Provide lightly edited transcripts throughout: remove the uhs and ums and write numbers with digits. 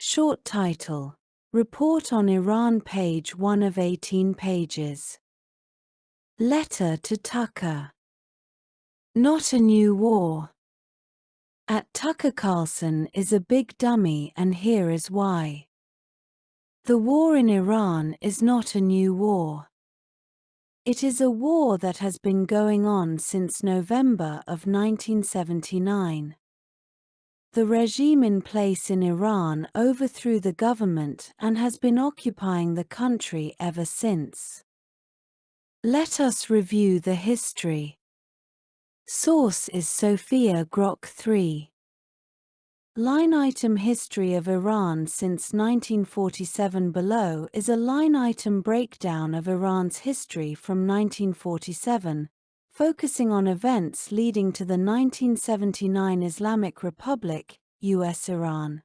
Short title: Report on Iran, page 1 of 18 pages. Letter to Tucker. Not a new war. Tucker Carlson is a big dummy, and here is why. The war in Iran is not a new war. It is a war that has been going on since November of 1979. The regime in place in Iran overthrew the government and has been occupying the country ever since. Let us review the history. Source is Sophia Grok 3. Line item: History of Iran since 1947. Below is a line item breakdown of Iran's history from 1947, focusing on events leading to the 1979 Islamic Republic, US-Iran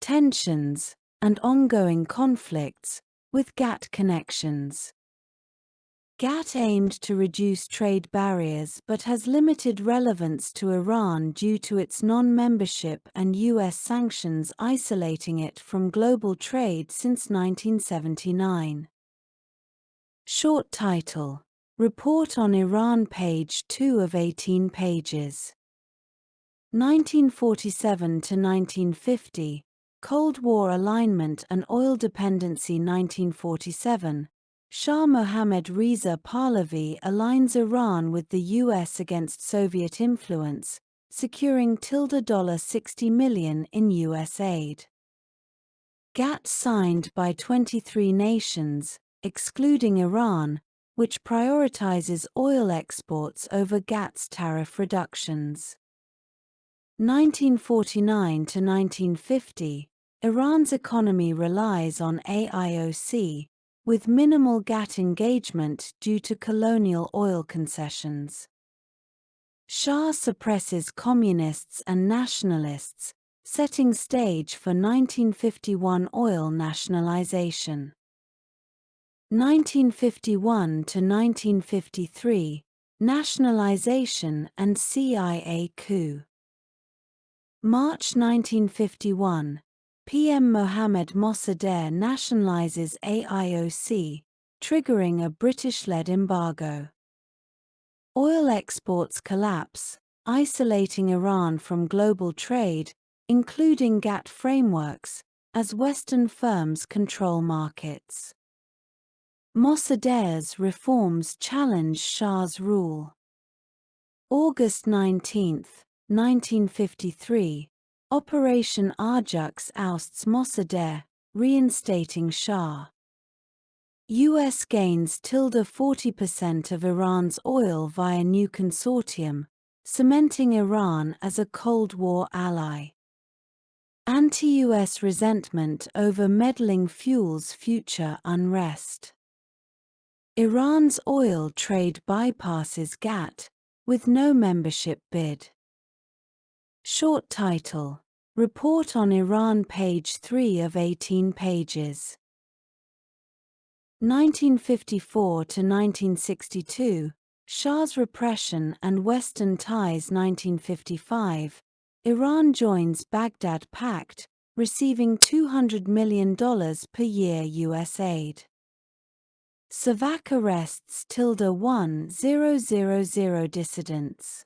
tensions, and ongoing conflicts, with GATT connections. GATT aimed to reduce trade barriers but has limited relevance to Iran due to its non-membership and US sanctions isolating it from global trade since 1979. Short title: Report on Iran, page 2 of 18 pages. 1947 to 1950, Cold War alignment and oil dependency. 1947, Shah Mohammad Reza Pahlavi aligns Iran with the US against Soviet influence, securing $60 million in US aid. GATT signed by 23 nations, excluding Iran, which prioritizes oil exports over GATT's tariff reductions. 1949 to 1950, Iran's economy relies on AIOC, with minimal GATT engagement due to colonial oil concessions. Shah suppresses communists and nationalists, setting stage for 1951 oil nationalization. 1951 to 1953, nationalization and CIA coup. March 1951, PM Mohammad Mossadegh nationalizes AIOC, triggering a British-led embargo. Oil exports collapse, isolating Iran from global trade, including GATT frameworks, as Western firms control markets. Mossadegh's reforms challenge Shah's rule. August 19, 1953, Operation Arjux ousts Mossadegh, reinstating Shah. US gains 40% of Iran's oil via new consortium, cementing Iran as a Cold War ally. Anti-US resentment over meddling fuels future unrest. Iran's oil trade bypasses GATT, with no membership bid. Short title: Report on Iran, page 3 of 18 pages. 1954 to 1962, Shah's repression and Western ties. 1955, Iran joins Baghdad Pact, receiving $200 million per year US aid. Savak arrests 1000 dissidents.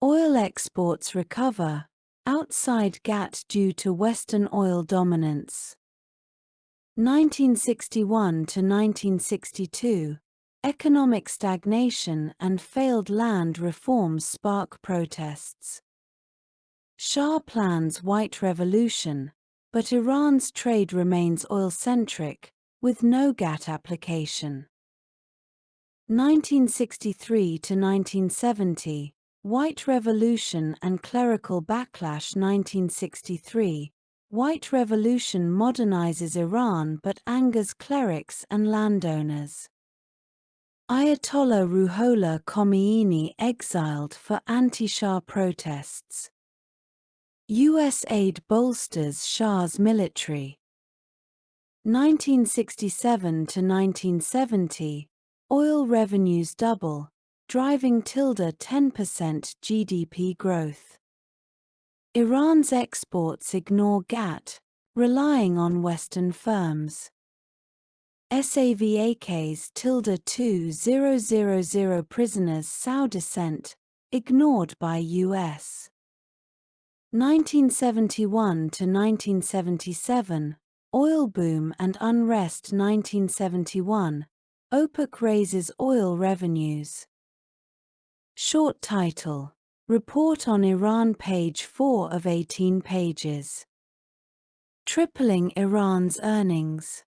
Oil exports recover, outside GATT due to Western oil dominance. 1961 to 1962, economic stagnation and failed land reforms spark protests. Shah plans white revolution, but Iran's trade remains oil-centric, with no GATT application. 1963 to 1970, White Revolution and clerical backlash. 1963, White Revolution modernizes Iran but angers clerics and landowners. Ayatollah Ruhollah Khomeini exiled for anti-Shah protests. US aid bolsters Shah's military. 1967 to 1970, oil revenues double, driving 10% GDP growth. Iran's exports ignore GATT, relying on Western firms. SAVAK's -2000 prisoners Sao descent, ignored by U.S. 1971 to 1977, oil boom and unrest 1971, OPEC raises oil revenues. Short title: Report on Iran, page 4 of 18 pages. Tripling Iran's earnings.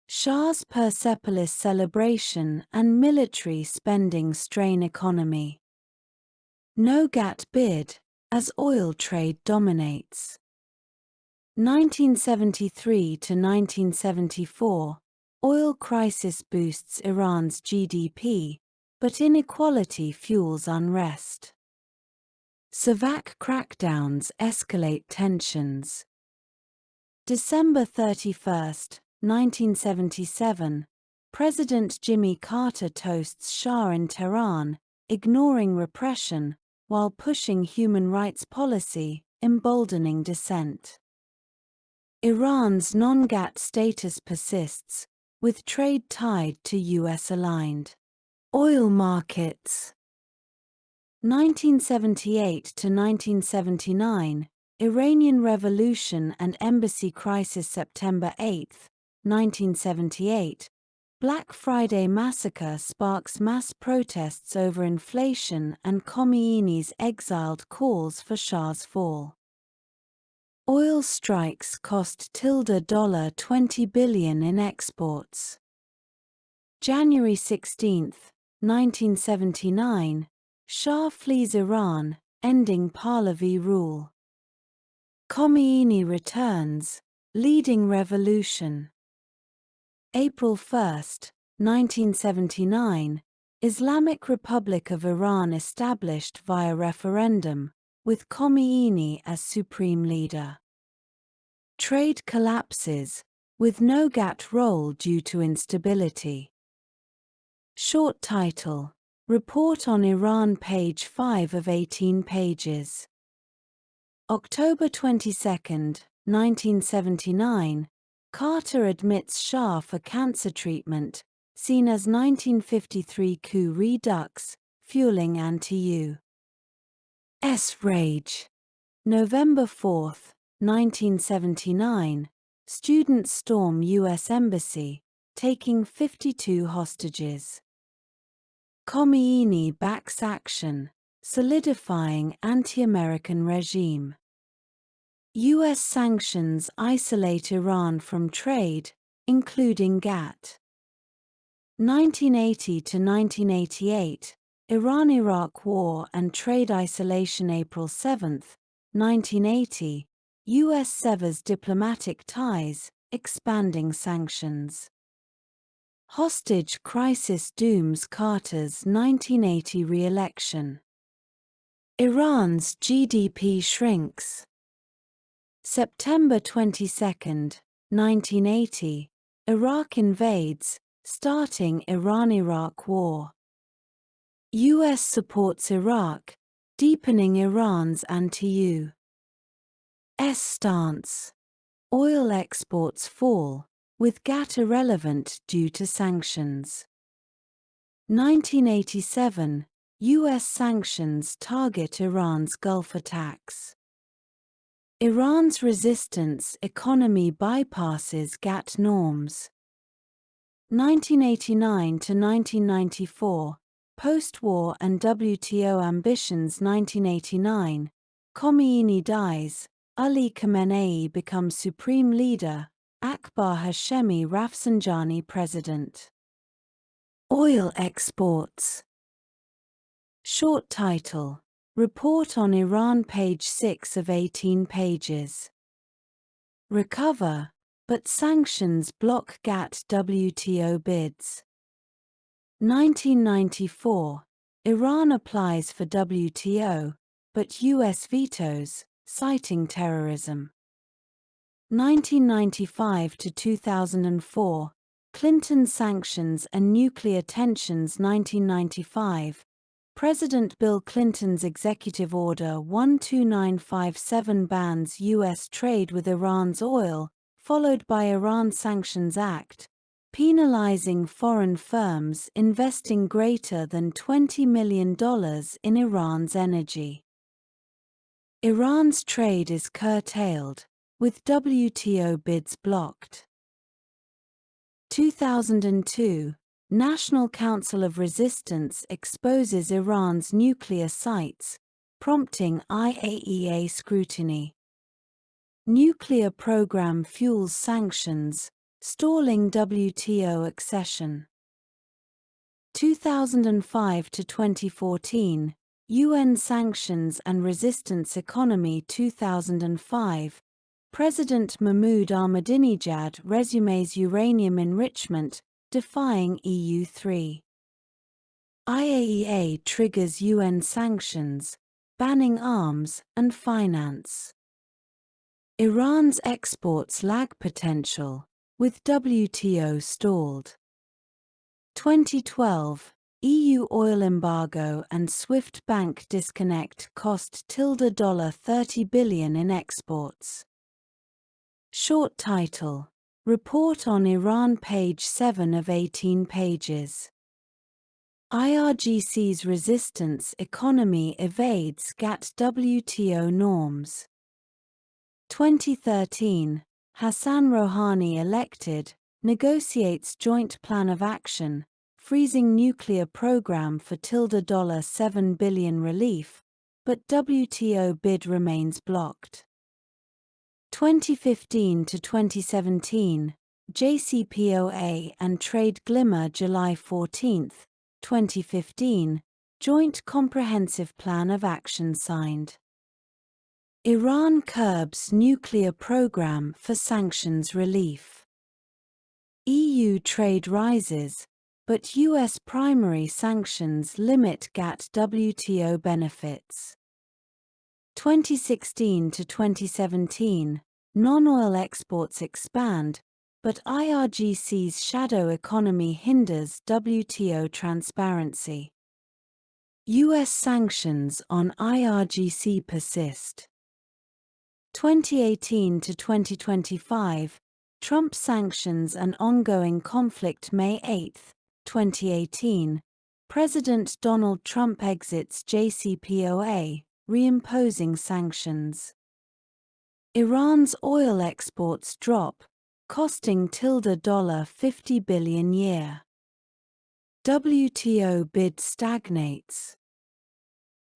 Shah's Persepolis celebration and military spending strain economy. No GATT bid, as oil trade dominates. 1973 to 1974, oil crisis boosts Iran's GDP, but inequality fuels unrest. Savak crackdowns escalate tensions. December 31, 1977, President Jimmy Carter toasts Shah in Tehran, ignoring repression, while pushing human rights policy, emboldening dissent. Iran's non-GATT status persists, with trade tied to US-aligned oil markets. 1978 to 1979, Iranian Revolution and Embassy Crisis. September 8, 1978, Black Friday massacre sparks mass protests over inflation and Khomeini's exiled calls for Shah's fall. Oil strikes cost $20 billion in exports. January 16, 1979, Shah flees Iran, ending Pahlavi rule. Khomeini returns, leading revolution. April 1, 1979, Islamic Republic of Iran established via referendum, with Khomeini as supreme leader. Trade collapses, with no GATT role due to instability. Short title: Report on Iran, page 5 of 18 pages. October 22, 1979, Carter admits Shah for cancer treatment, seen as 1953 coup redux, fueling anti-US rage. November 4, 1979, students storm U.S. Embassy, taking 52 hostages. Khomeini backs action, solidifying anti-American regime. U.S. sanctions isolate Iran from trade, including GATT. 1980 to 1988, Iran-Iraq War and Trade Isolation. April 7, 1980, U.S. severs diplomatic ties, expanding sanctions. Hostage crisis dooms Carter's 1980 re-election. Iran's GDP shrinks. September 22, 1980, Iraq invades, starting Iran-Iraq War. U.S. supports Iraq, deepening Iran's anti-US stance. Oil exports fall, with GATT irrelevant due to sanctions. 1987, U.S. sanctions target Iran's Gulf attacks. Iran's resistance economy bypasses GATT norms. 1989 to 1994, post-war and WTO ambitions. 1989, Khomeini dies, Ali Khamenei becomes supreme leader, Akbar Hashemi Rafsanjani president. Oil exports. Short title: Report on Iran, page 6 of 18 pages. Recover, but sanctions block GATT WTO bids. 1994, Iran applies for WTO, but US vetoes, citing terrorism. 1995 to 2004, Clinton sanctions and nuclear tensions. 1995, President Bill Clinton's Executive Order 12957 bans U.S. trade with Iran's oil, followed by Iran Sanctions Act, penalizing foreign firms investing greater than $20 million in Iran's energy. Iran's trade is curtailed, with WTO bids blocked. 2002, National Council of Resistance exposes Iran's nuclear sites, prompting IAEA scrutiny. Nuclear program fuels sanctions, stalling WTO accession. 2005 to 2014, UN Sanctions and Resistance Economy 2005, President Mahmoud Ahmadinejad resumes uranium enrichment, defying EU3. IAEA triggers UN sanctions, banning arms and finance. Iran's exports lag potential, with WTO stalled. 2012, EU oil embargo and SWIFT bank disconnect cost $30 billion in exports. Short title: Report on Iran, page 7 of 18 pages. IRGC's resistance economy evades GATT WTO norms. 2013, Hassan Rouhani elected, negotiates joint plan of action, freezing nuclear program for $7 billion relief, but WTO bid remains blocked. 2015 to 2017, JCPOA and Trade Glimmer, July 14, 2015, Joint Comprehensive Plan of Action signed. Iran curbs nuclear program for sanctions relief. EU trade rises, but US primary sanctions limit GATT WTO benefits. 2016 to 2017, non-oil exports expand, but IRGC's shadow economy hinders WTO transparency. US sanctions on IRGC persist. 2018 to 2025, Trump sanctions and ongoing conflict. May 8, 2018, President Donald Trump exits JCPOA, reimposing sanctions. Iran's oil exports drop, costing $50 billion year. WTO bid stagnates.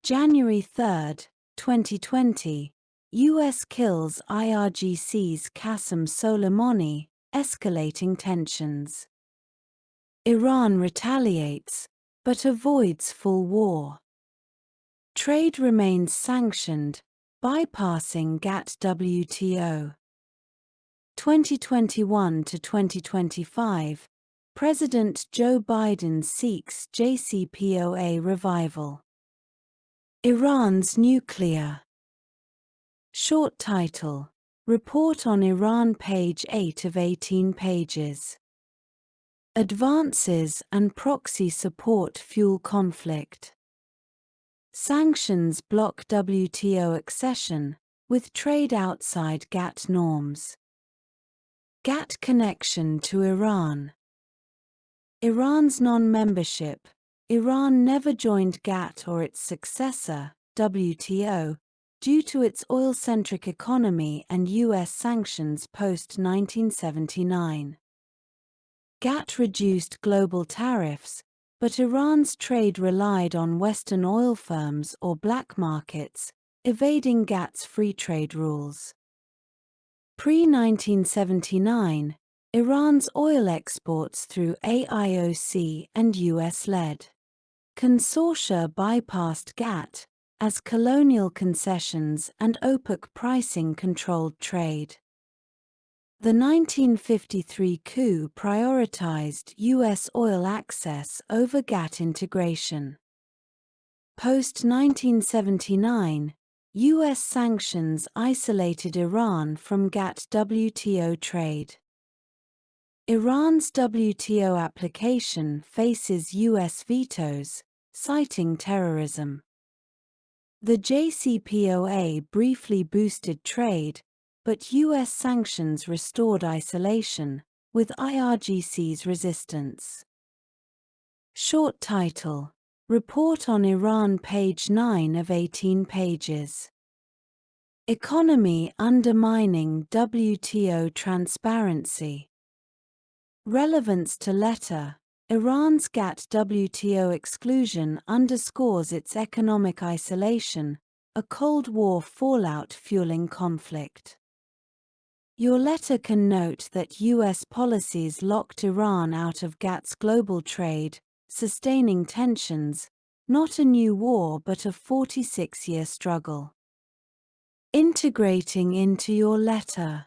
January 3, 2020, US kills IRGC's Qasem Soleimani, escalating tensions. Iran retaliates, but avoids full war. Trade remains sanctioned, bypassing GATT WTO. 2021 to 2025, President Joe Biden seeks JCPOA revival. Iran's nuclear. Short title: Report on Iran, page 8 of 18 pages. Advances and proxy support fuel conflict. Sanctions block WTO accession, with trade outside GATT norms. GATT connection to Iran. Iran's non-membership. Iran never joined GATT or its successor, WTO, due to its oil-centric economy and US sanctions post-1979. GATT reduced global tariffs, but Iran's trade relied on Western oil firms or black markets, evading GATT's free trade rules. Pre-1979, Iran's oil exports through AIOC and US-led consortia bypassed GATT, as colonial concessions and OPEC pricing controlled trade. The 1953 coup prioritized US oil access over GATT integration. Post-1979, US sanctions isolated Iran from GATT WTO trade. Iran's WTO application faces US vetoes, citing terrorism. The JCPOA briefly boosted trade, but U.S. sanctions restored isolation, with IRGC's resistance. Short title: Report on Iran, page 9 of 18 pages. Economy undermining WTO transparency. Relevance to letter: Iran's GATT-WTO exclusion underscores its economic isolation, a Cold War fallout fueling conflict. Your letter can note that U.S. policies locked Iran out of GATT's global trade, sustaining tensions, not a new war but a 46-year struggle. Integrating into your letter.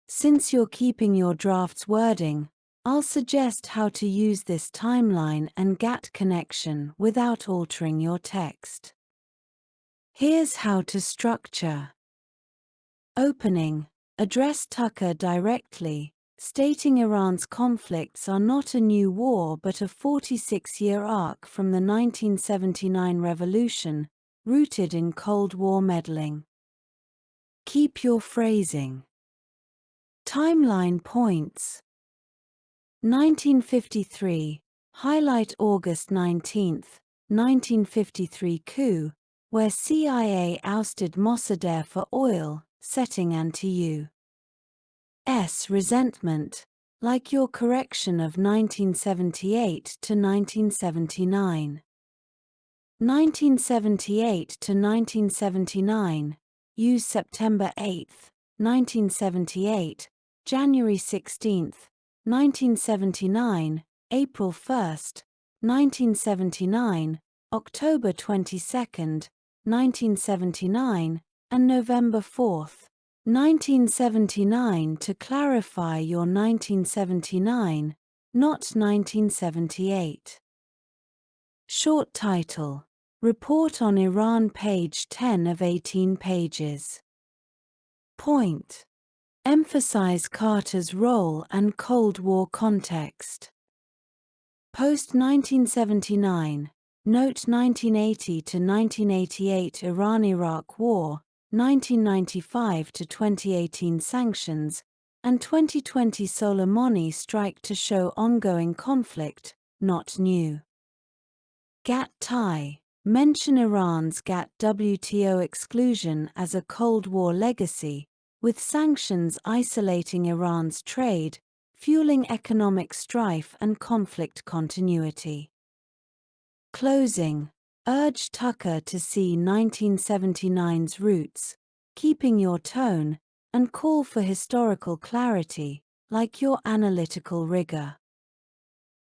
Since you're keeping your draft's wording, I'll suggest how to use this timeline and GATT connection without altering your text. Here's how to structure. Opening: address Tucker directly, stating Iran's conflicts are not a new war but a 46-year arc from the 1979 revolution, rooted in Cold War meddling. Keep your phrasing. Timeline points. 1953, highlight August 19, 1953 coup, where CIA ousted Mossadegh for oil, setting anti-U.S. resentment, like your correction of 1978 to 1979. 1978 to 1979, use September 8, 1978, January 16, 1979, April 1, 1979, October 22, 1979, and November 4, 1979 to clarify your 1979, not 1978. Short title: Report on Iran, page 10 of 18 pages. Point: emphasize Carter's role and Cold War context. Post-1979, note 1980 to 1988 Iran-Iraq War, 1995 to 2018 sanctions, and 2020 Soleimani strike to show ongoing conflict, not new. GATT tie: mention Iran's GATT-WTO exclusion as a Cold War legacy, with sanctions isolating Iran's trade, fueling economic strife and conflict continuity. Closing: urge Tucker to see 1979's roots, keeping your tone, and call for historical clarity, like your analytical rigor.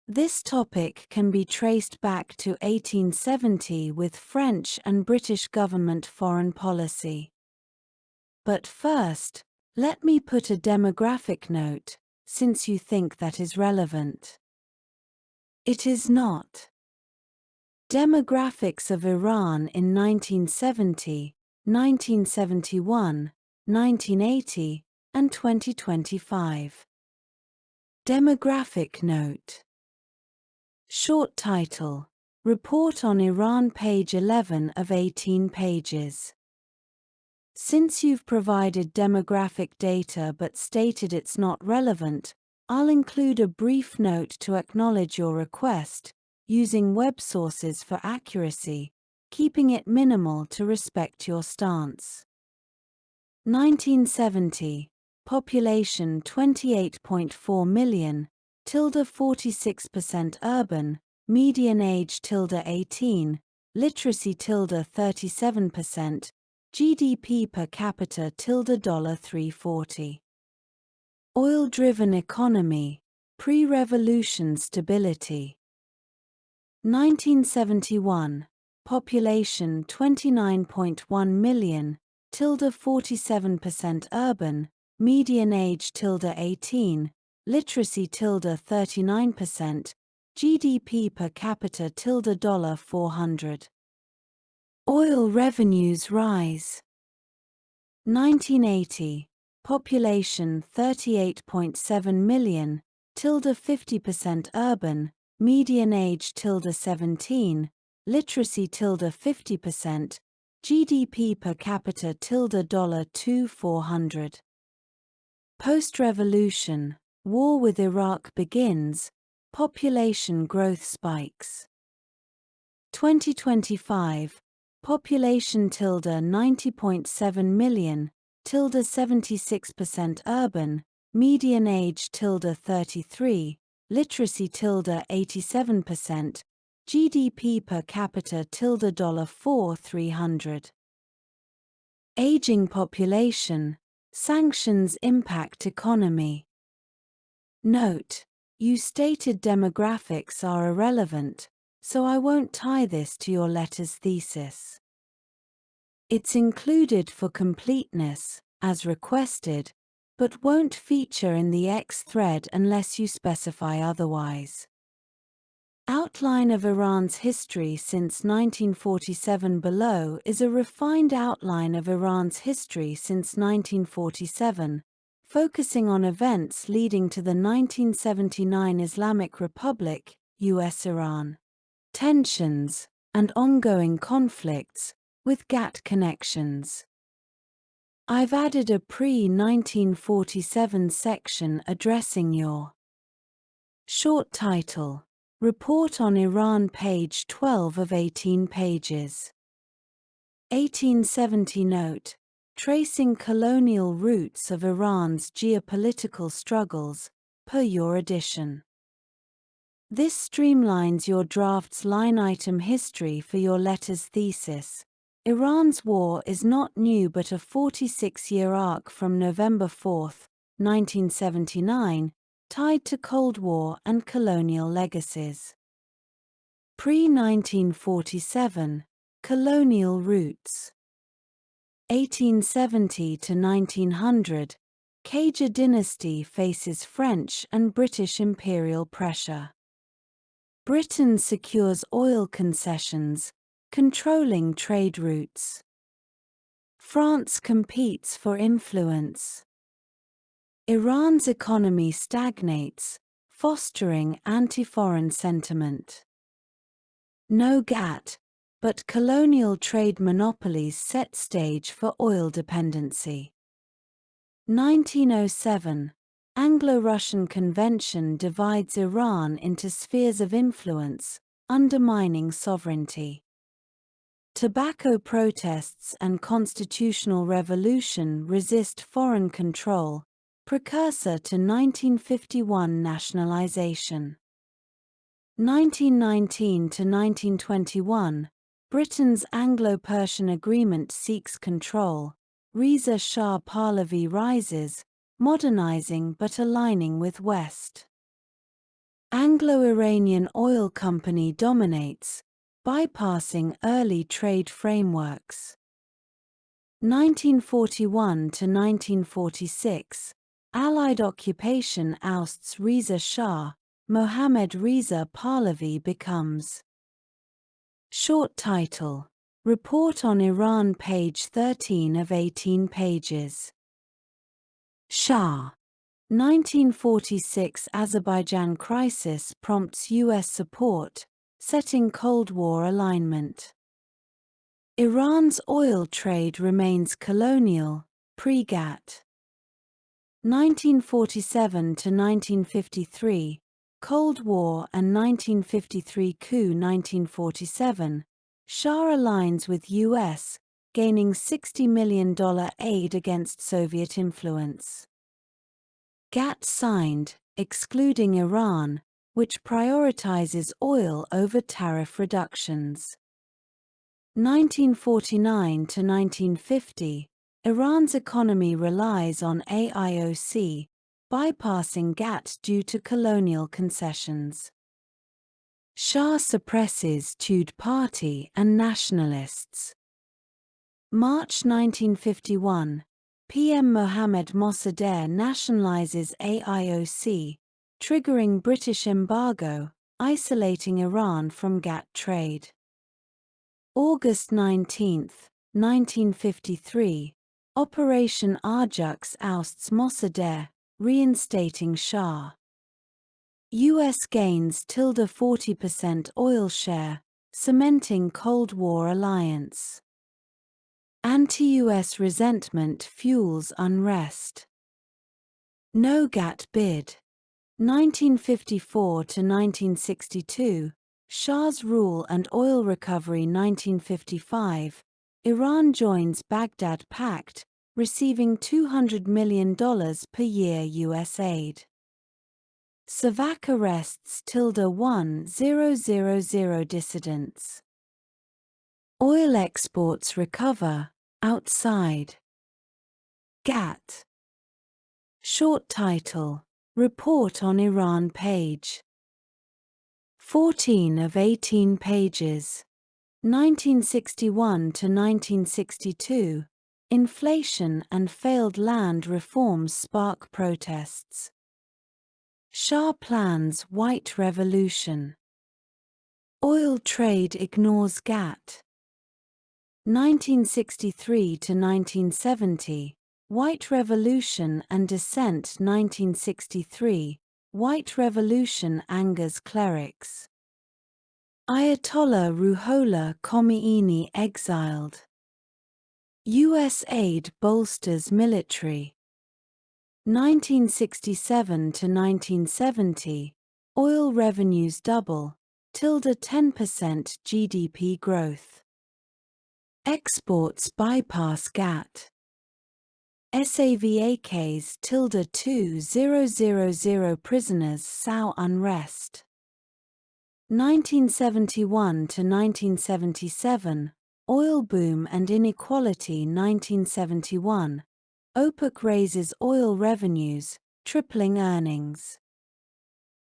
This topic can be traced back to 1870 with French and British government foreign policy. But first, let me put a demographic note, since you think that is relevant. It is not. Demographics of Iran in 1970, 1971, 1980, and 2025. Demographic note. Short title: Report on Iran, page 11 of 18 pages. Since you've provided demographic data but stated it's not relevant, I'll include a brief note to acknowledge your request, using web sources for accuracy, keeping it minimal to respect your stance. 1970, population 28.4 million, 46% urban, median age 18, literacy 37%, GDP per capita $340. Oil-driven economy, pre-revolution stability. 1971, population 29.1 million, 47% urban, median age 18, literacy 39%, GDP per capita $400. Oil revenues rise. 1980, population 38.7 million, 50% urban, median age ~17, literacy ~50%, GDP per capita $2,400. Post-revolution, war with Iraq begins, population growth spikes. 2025, population ~90.7 million, 76% urban, median age ~33, literacy ~87%, GDP per capita $4,300. Aging population, sanctions impact economy. Note: you stated demographics are irrelevant, so I won't tie this to your letter's thesis. It's included for completeness, as requested, but won't feature in the X thread unless you specify otherwise. Outline of Iran's history since 1947. Below is a refined outline of Iran's history since 1947, focusing on events leading to the 1979 Islamic Republic, US-Iran, tensions, and ongoing conflicts, with GATT connections. I've added a pre-1947 section addressing your short title. Report on Iran, page 12 of 18 pages. 1870 note: tracing colonial roots of Iran's geopolitical struggles, per your edition. This streamlines your draft's line-item history for your letter's thesis. Iran's war is not new but a 46-year arc from November 4, 1979, tied to Cold War and colonial legacies. Pre-1947, colonial roots. 1870 to 1900, Qajar dynasty faces French and British imperial pressure. Britain secures oil concessions, controlling trade routes. France competes for influence. Iran's economy stagnates, fostering anti-foreign sentiment. No GATT, but colonial trade monopolies set stage for oil dependency. 1907, Anglo-Russian Convention divides Iran into spheres of influence, undermining sovereignty. Tobacco protests and constitutional revolution resist foreign control, precursor to 1951 nationalization. 1919 to 1921, Britain's Anglo-Persian Agreement seeks control. Reza Shah Pahlavi rises, modernizing but aligning with West. Anglo-Iranian Oil Company dominates, bypassing early trade frameworks. 1941 to 1946, Allied occupation ousts Reza Shah, Mohammad Reza Pahlavi becomes. Short title: Report on Iran, page 13 of 18 pages. Shah. 1946 Azerbaijan crisis prompts U.S. support, setting Cold War alignment. Iran's oil trade remains colonial, pre-GATT. 1947 to 1953, Cold War and 1953 coup. 1947, Shah aligns with U.S., gaining $60 million aid against Soviet influence. GATT signed, excluding Iran, which prioritizes oil over tariff reductions. 1949 to 1950, Iran's economy relies on AIOC, bypassing GATT due to colonial concessions. Shah suppresses Tudeh Party and nationalists. March 1951, PM Mohammad Mossadegh nationalizes AIOC, triggering British embargo, isolating Iran from GATT trade. August 19, 1953, Operation Arjux ousts Mossadegh, reinstating Shah. US gains tilde 40% oil share, cementing Cold War alliance. Anti-US resentment fuels unrest. No GATT bid. 1954 to 1962, Shah's rule and oil recovery. 1955, Iran joins Baghdad Pact, receiving $200 million per year US aid. Savak arrests tilde 1000 dissidents. Oil exports recover, outside GATT. Short title: Report on Iran page. 14 of 18 pages. 1961 to 1962, inflation and failed land reforms spark protests. Shah plans White Revolution. Oil trade ignores GATT. 1963 to 1970, White Revolution and dissent. 1963, White Revolution angers clerics. Ayatollah Ruhollah Khomeini exiled. US aid bolsters military. 1967 to 1970, oil revenues double, tilde 10% GDP growth. Exports bypass GATT. SAVAK's tilde 2000 prisoners sow unrest. 1971 to 1977, oil boom and inequality. 1971, OPEC raises oil revenues, tripling earnings.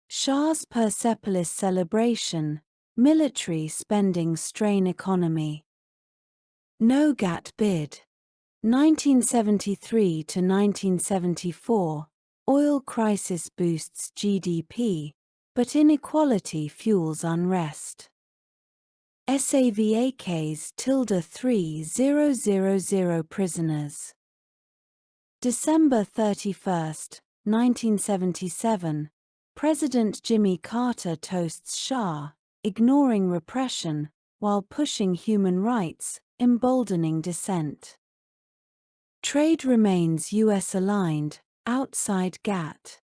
Shah's Persepolis celebration, military spending strain economy. No GATT bid. 1973 to 1974, oil crisis boosts GDP, but inequality fuels unrest. SAVAK's tilde 3000 prisoners. December 31, 1977, President Jimmy Carter toasts Shah, ignoring repression, while pushing human rights, emboldening dissent. Trade remains US-aligned, outside GATT.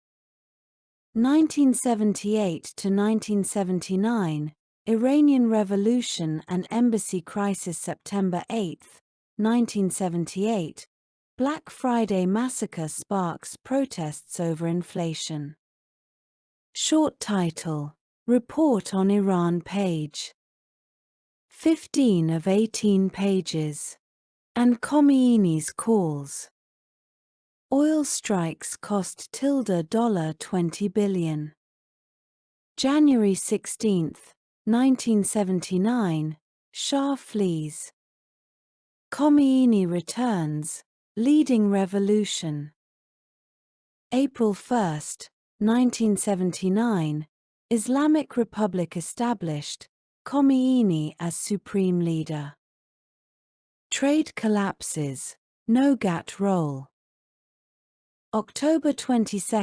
1978 to 1979, Iranian Revolution and Embassy Crisis. September 8, 1978, Black Friday massacre sparks protests over inflation. Short title: Report on Iran page. 15 of 18 pages. And Khomeini's calls. Oil strikes cost tilde $20 billion. January 16, 1979, Shah flees. Khomeini returns, leading revolution. April 1, 1979, Islamic Republic established, Khomeini as supreme leader. Trade collapses, no GATT role. October 22,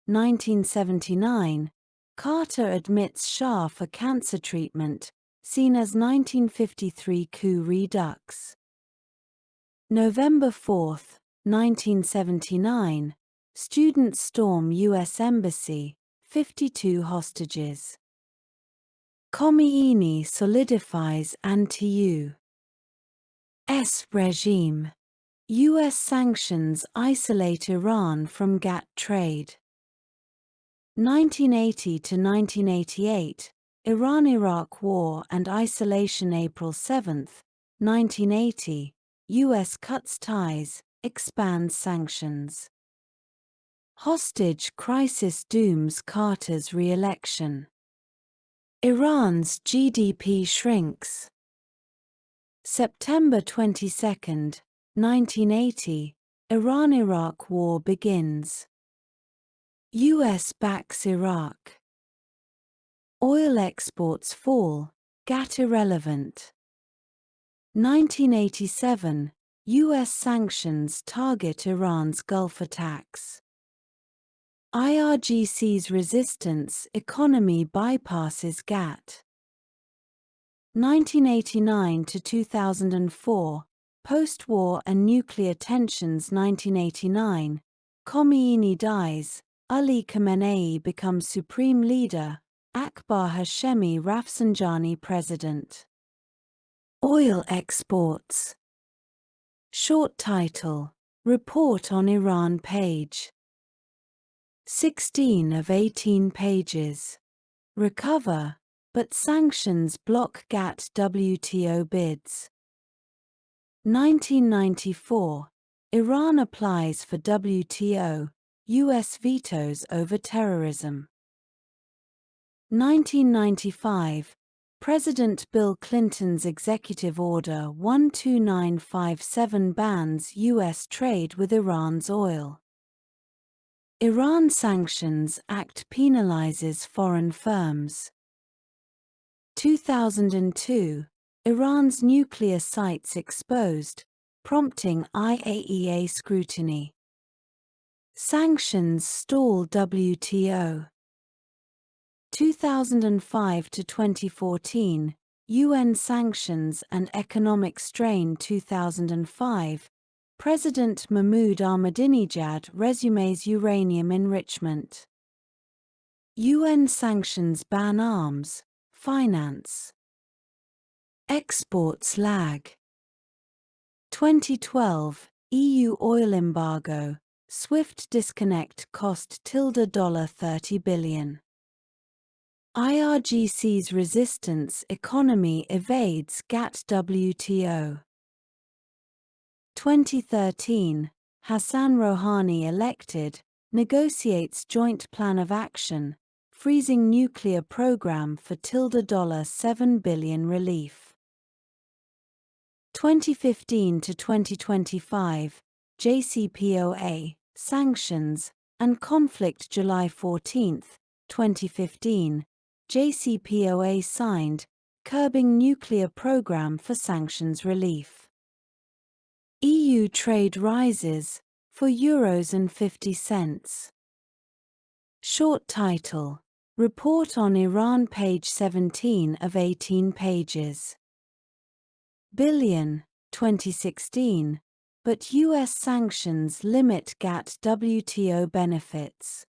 1979, Carter admits Shah for cancer treatment, seen as 1953 coup redux. November 4, 1979, students storm US Embassy, 52 hostages. Khomeini solidifies anti-US regime. US sanctions isolate Iran from GATT trade. 1980 to 1988, Iran-Iraq War and isolation. April 7, 1980, US cuts ties, expands sanctions. Hostage crisis dooms Carter's re-election. Iran's GDP shrinks. September 22, 1980, Iran-Iraq War begins. US backs Iraq. Oil exports fall, GATT irrelevant. 1987, US sanctions target Iran's Gulf attacks. IRGC's resistance economy bypasses GATT. 1989 to 2004, post-war and nuclear tensions. 1989, Khomeini dies, Ali Khamenei becomes supreme leader, Akbar Hashemi Rafsanjani president. Oil exports. Short title: Report on Iran, page 16 of 18 pages. Recover, but sanctions block GATT-WTO bids. 1994, Iran applies for WTO, US vetoes over terrorism. 1995, President Bill Clinton's Executive Order 12957 bans US trade with Iran's oil. Iran Sanctions Act penalizes foreign firms. 2002, Iran's nuclear sites exposed, prompting IAEA scrutiny. Sanctions stall WTO. 2005 to 2014, UN sanctions and economic strain. 2005, President Mahmoud Ahmadinejad resumes uranium enrichment. UN sanctions ban arms, finance. Exports lag. 2012, EU oil embargo, swift disconnect cost $30 billion. IRGC's resistance economy evades GATT-WTO. 2013, Hassan Rouhani elected, negotiates joint plan of action, freezing nuclear program for $7 billion relief. 2015 to 2025, JCPOA, sanctions, and conflict. July 14, 2015, JCPOA signed, curbing nuclear program for sanctions relief. EU trade rises, for €50. Short title: Report on Iran, page 17 of 18 pages. Billion, 2016, but US sanctions limit GATT-WTO benefits.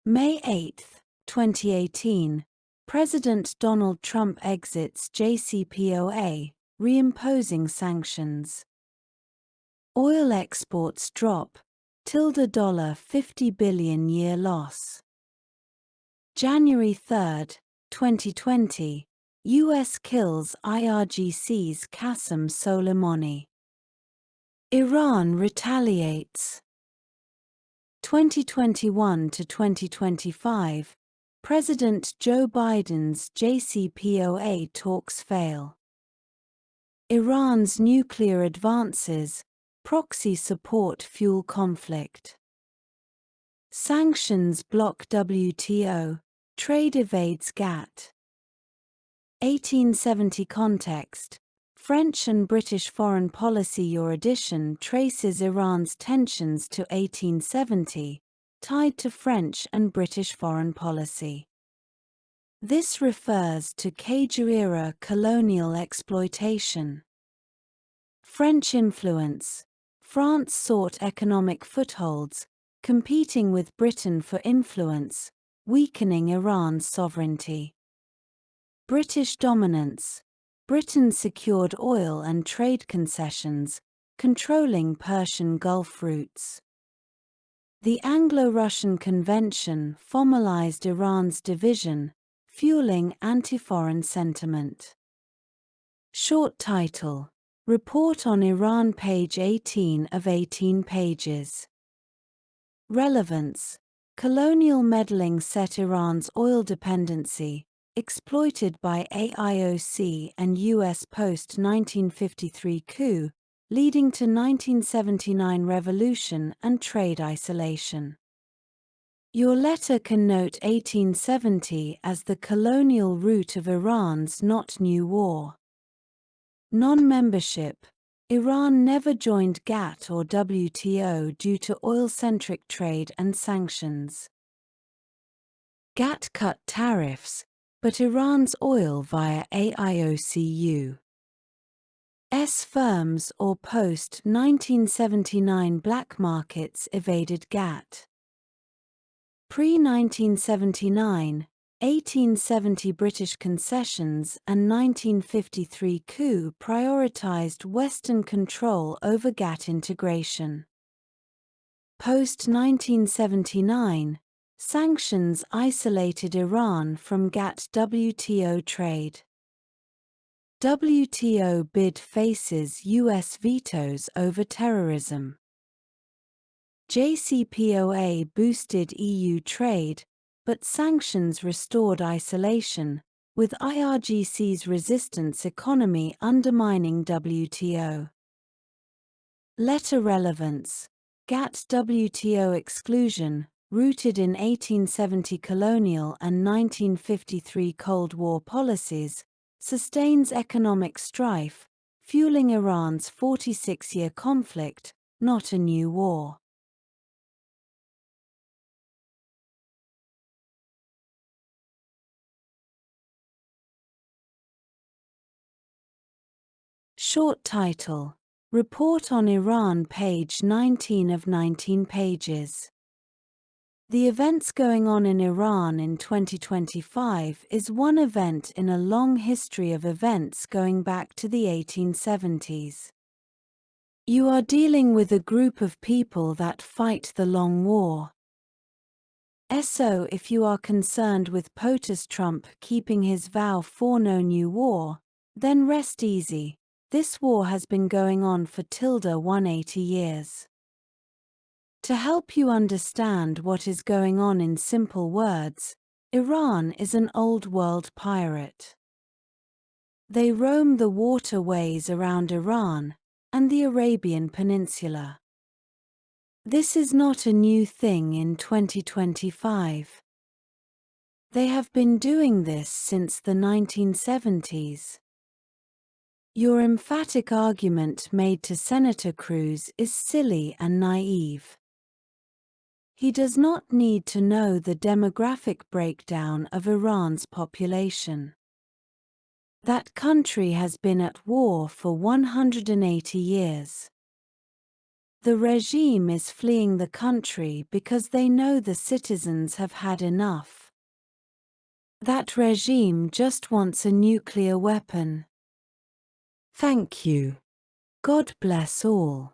May 8, 2018, President Donald Trump exits JCPOA, reimposing sanctions. Oil exports drop, $50 billion year loss. January 3, 2020, US kills IRGC's Qasem Soleimani. Iran retaliates. 2021 to 2025, President Joe Biden's JCPOA talks fail. Iran's nuclear advances, proxy support fuel conflict. Sanctions block WTO, trade evades GATT. 1870 context: French and British foreign policy. Your edition traces Iran's tensions to 1870, tied to French and British foreign policy. This refers to Caju-era colonial exploitation. French influence: France sought economic footholds, competing with Britain for influence, weakening Iran's sovereignty. British dominance: Britain secured oil and trade concessions, controlling Persian Gulf routes. The Anglo-Russian Convention formalized Iran's division, fueling anti-foreign sentiment. Short title: Report on Iran, page 18 of 18 pages. Relevance: Colonial meddling set Iran's oil dependency, exploited by AIOC and US post-1953 coup, leading to 1979 revolution and trade isolation. Your letter can note 1870 as the colonial root of Iran's not new war. Non-membership: Iran never joined GATT or WTO due to oil-centric trade and sanctions. GATT cut tariffs, but Iran's oil via AIOCU. Firms or post-1979 black markets evaded GATT. Pre-1979, 1870 British concessions and 1953 coup prioritized Western control over GATT integration. Post-1979, sanctions isolated Iran from GATT-WTO trade. WTO bid faces U.S. vetoes over terrorism. JCPOA boosted EU trade, but sanctions restored isolation, with IRGC's resistance economy undermining WTO. Letter relevance: GATT-WTO exclusion, rooted in 1870 colonial and 1953 Cold War policies, sustains economic strife, fueling Iran's 46-year conflict, not a new war. Short title: Report on Iran, page 19 of 19 pages. The events going on in Iran in 2025 is one event in a long history of events going back to the 1870s. You are dealing with a group of people that fight the long war. So if you are concerned with POTUS Trump keeping his vow for no new war, then rest easy. This war has been going on for 180 years. To help you understand what is going on in simple words, Iran is an old world pirate. They roam the waterways around Iran and the Arabian Peninsula. This is not a new thing in 2025. They have been doing this since the 1970s. Your emphatic argument made to Senator Cruz is silly and naive. He does not need to know the demographic breakdown of Iran's population. That country has been at war for 180 years. The regime is fleeing the country because they know the citizens have had enough. That regime just wants a nuclear weapon. Thank you. God bless all.